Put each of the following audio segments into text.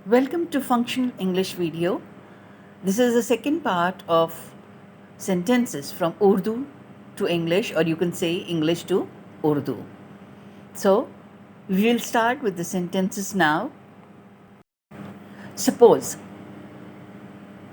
Welcome to Functional English video. This is the second part of sentences from Urdu to English, or you can say English to Urdu. So, we will start with the sentences now. Suppose,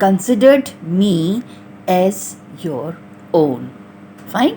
considered me as your own. Fine.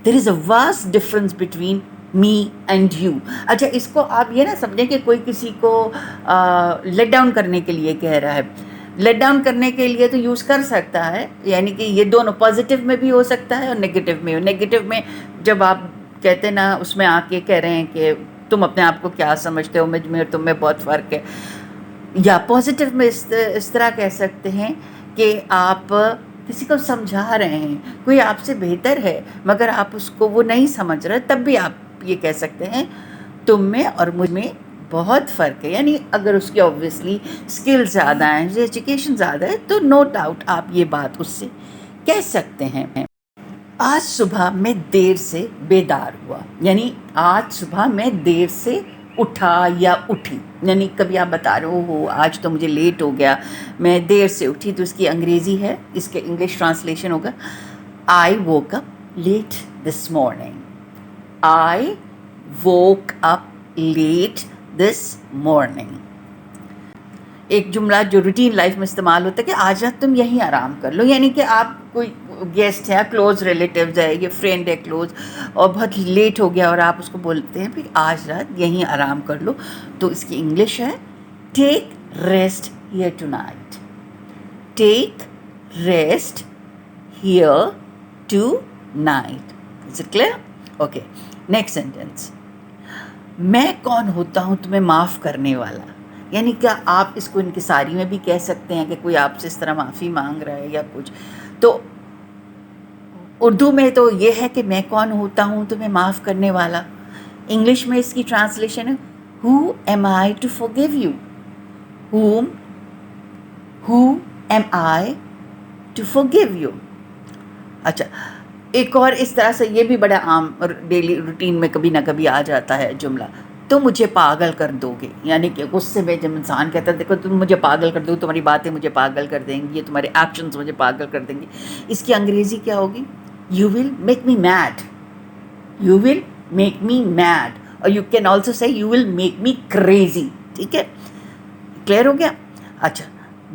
There is a vast difference between me and you. اچھا اس کو آپ یہ نہ سمجھیں کہ کوئی کسی کو لیٹ ڈاؤن کرنے کے لیے کہہ رہا ہے. لیٹ ڈاؤن کرنے کے لیے تو یوز کر سکتا ہے, یعنی کہ یہ دونوں پازیٹیو میں بھی ہو سکتا ہے اور نگیٹیو میں. نگیٹیو میں جب آپ کہتے ہیں نا, اس میں آ کے کہہ رہے ہیں کہ تم اپنے آپ کو کیا سمجھتے ہو, مجھ میں اور تم میں بہت فرق ہے. یا پازیٹیو میں اس طرح کہہ سکتے ہیں کہ آپ کسی کو سمجھا رہے ہیں, کوئی آپ سے بہتر ہے مگر آپ اس کو وہ نہیں سمجھ رہے, تب بھی آپ یہ کہہ سکتے ہیں تم میں اور مجھ میں بہت فرق ہے. یعنی اگر اس کی اوبویسلی اسکل زیادہ ہیں, ایجوکیشن زیادہ ہے, تو نو ڈاؤٹ آپ یہ بات اس سے کہہ سکتے ہیں. آج صبح میں دیر سے بیدار ہوا, یعنی آج صبح میں دیر سے اٹھا یا اٹھی. یعنی کبھی آپ بتا رہے ہو آج تو مجھے لیٹ ہو گیا, میں دیر سے اٹھی, تو اس کی انگریزی ہے, اس کے انگلش ٹرانسلیشن ہوگا I woke up late this morning. I woke up late this morning. ایک جملہ جو روٹین لائف میں استعمال ہوتا ہے کہ آج رات تم یہیں آرام کر لو, یعنی کہ آپ کوئی گیسٹ ہے, کلوز ریلیٹیوز ہے, یہ فرینڈ ہے کلوز, اور بہت لیٹ ہو گیا اور آپ اس کو بولتے ہیں پھر آج رات یہیں آرام کر لو, تو اس کی انگلش ہے take rest here two night. Take rest here two night. Is it clear? Okay, next sentence. میں کون ہوتا ہوں تمہیں معاف کرنے والا. یعنی کیا آپ اس کو انکساری میں بھی کہہ سکتے ہیں کہ کوئی آپ سے اس طرح معافی مانگ رہا ہے یا کچھ. تو اردو میں تو یہ ہے کہ میں کون ہوتا ہوں تمہیں معاف کرنے والا. انگلش میں اس کی ٹرانسلیشن ہے who am I to forgive you. who am I to forgive you. اچھا ایک اور اس طرح سے یہ بھی بڑا عام ڈیلی روٹین میں کبھی نہ کبھی آ جاتا ہے جملہ, تم مجھے پاگل کر دو گے. یعنی کہ غصے میں جب انسان کہتا ہے دیکھو تم مجھے پاگل کر دو, تمہاری باتیں مجھے پاگل کر دیں گی, یہ تمہارے ایکشنز مجھے پاگل کر دیں گے. اس کی انگریزی کیا ہوگی؟ You will make me mad. You will make me mad, اور you can also say you will make me crazy. ٹھیک ہے, کلیئر ہو گیا. اچھا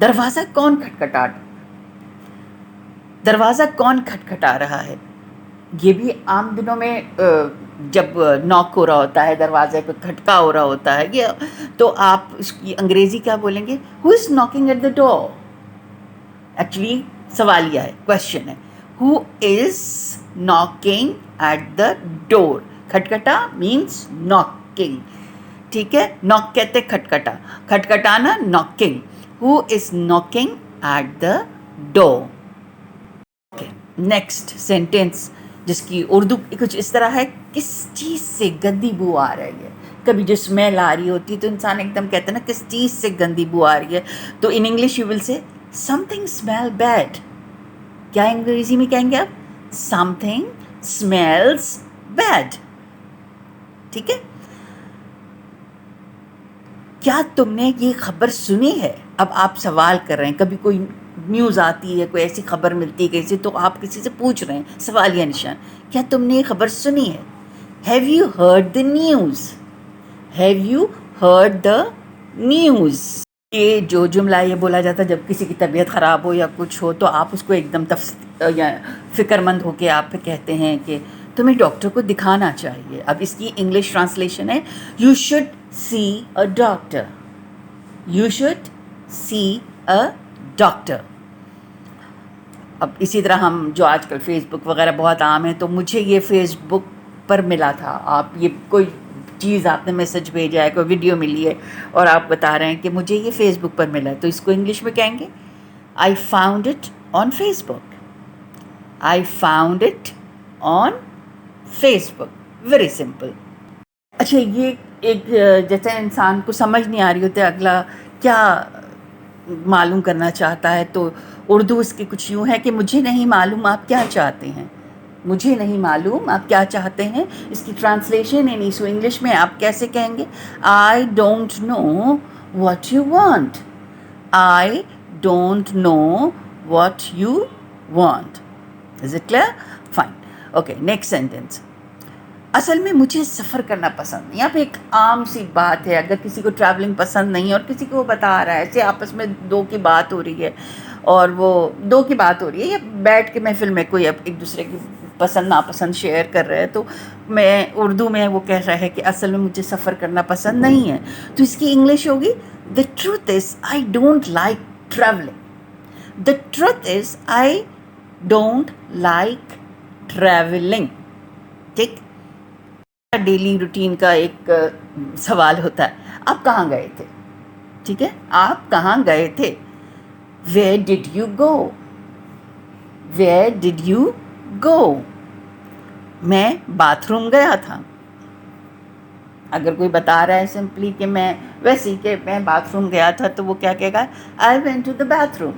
دروازہ کون کھٹکھٹا رہا ہے. یہ بھی عام دنوں میں جب ناک ہو رہا ہوتا ہے, دروازے پہ کھٹکا ہو رہا ہوتا ہے, یہ تو آپ اس کی انگریزی کیا بولیں گے؟ Who is knocking at the door. Actually سوالیہ ہے, کوشچن ہے, who is knocking at the door. کھٹکھٹا مینس ناکنگ. ٹھیک ہے, ناک کہتے کھٹکھٹا, کھٹکھٹانا knocking. Who is knocking at the door. Next sentence جس کی اردو کچھ اس طرح ہے, کس چیز سے گندی بو آ رہی ہے. کبھی جو اسمیل آ رہی ہوتی ہے تو انسان ایک دم کہتا ہے نا کس چیز سے گندی بو آ رہی ہے, تو ان انگلش یو ول سے سم تھنگ اسمیل بیڈ. کیا انگریزی میں کہیں گے آپ؟ Something smells bad. ٹھیک ہے, کیا تم نے یہ خبر سنی ہے؟ اب آپ سوال کر رہے ہیں, کبھی کوئی نیوز آتی ہے, کوئی ایسی خبر ملتی ہے کسی, تو آپ کسی سے پوچھ رہے ہیں, سوالیہ نشان, کیا تم نے یہ خبر سنی ہے؟ Have you heard the news. Have you heard the news. یہ جو جملہ یہ بولا جاتا ہے جب کسی کی طبیعت خراب ہو یا کچھ ہو, تو آپ اس کو ایک دم یا فکر مند ہو کے آپ کہتے ہیں کہ تمہیں ڈاکٹر کو دکھانا چاہیے. اب اس کی انگلش ٹرانسلیشن ہے you should see a doctor. You should see a doctor. اب اسی طرح ہم جو آج کل فیس بک وغیرہ بہت عام ہے, تو مجھے یہ فیس بک پر ملا تھا. آپ یہ کوئی چیز آپ نے میسج بھیجا ہے, کوئی ویڈیو ملی ہے اور آپ بتا رہے ہیں کہ مجھے یہ فیس بک پر ملا, تو اس کو انگلش میں کہیں گے I found it on Facebook. I found it on Facebook. Very simple. اچھا یہ ایک جیسے انسان کو سمجھ نہیں آ رہی ہوتی اگلا کیا معلوم کرنا چاہتا ہے, تو اردو اس کی کچھ یوں ہے کہ مجھے نہیں معلوم آپ کیا چاہتے ہیں. مجھے نہیں معلوم آپ کیا چاہتے ہیں. اس کی ٹرانسلیشن یعنی سو انگلش میں آپ کیسے کہیں گے؟ I don't know what you want. I don't know what you want. Is it clear? Fine. Okay, next sentence. اصل میں مجھے سفر کرنا پسند نہیں. یہاں پہ ایک عام سی بات ہے, اگر کسی کو ٹریولنگ پسند نہیں ہے اور کسی کو وہ بتا رہا ہے, ایسے آپس میں دو کی بات ہو رہی ہے, اور وہ دو کی بات ہو رہی ہے یا بیٹھ کے محفل میں کوئی ایک دوسرے کی پسند ناپسند شیئر کر رہا ہے، تو میں اردو میں وہ کہہ رہا ہے کہ اصل میں مجھے سفر کرنا پسند نہیں ہے، تو اس کی انگلش ہوگی the truth is I don't like travelling, the truth is I don't like travelling. ٹھیک. ڈیلی روٹین کا ایک سوال ہوتا ہے، آپ کہاں گئے تھے؟ ٹھیک ہے، آپ کہاں گئے تھے؟ Where did you go? Where did you go? میں باتھ روم گیا تھا. اگر کوئی بتا رہا ہے سمپلی کہ میں ویسے ہی کہ میں باتھ روم گیا تھا، تو وہ کیا کہے گا؟ I went to the bathroom,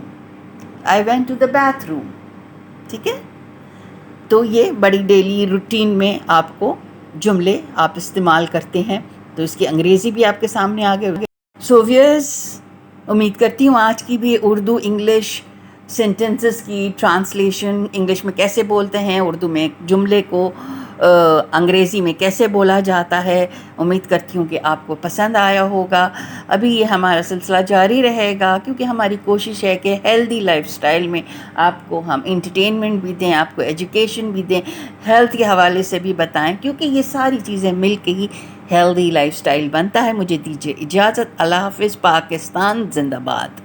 I went to the bathroom. ٹھیک ہے. تو یہ بڑی ڈیلی روٹین میں آپ کو جملے آپ استعمال کرتے ہیں، تو اس کی انگریزی بھی آپ کے سامنے آگے ہوگی. سو ویئرز، امید کرتی ہوں آج کی بھی اردو انگلش سینٹنسز کی ٹرانسلیشن، انگلش میں کیسے بولتے ہیں، اردو میں جملے کو انگریزی میں کیسے بولا جاتا ہے، امید کرتی ہوں کہ آپ کو پسند آیا ہوگا. ابھی یہ ہمارا سلسلہ جاری رہے گا، کیونکہ ہماری کوشش ہے کہ ہیلدی لائف سٹائل میں آپ کو ہم انٹرٹینمنٹ بھی دیں، آپ کو ایجوکیشن بھی دیں، ہیلتھ کے حوالے سے بھی بتائیں، کیونکہ یہ ساری چیزیں مل کے ہی ہیلدی لائف سٹائل بنتا ہے. مجھے دیجیے اجازت. اللہ حافظ. پاکستان زندہ باد.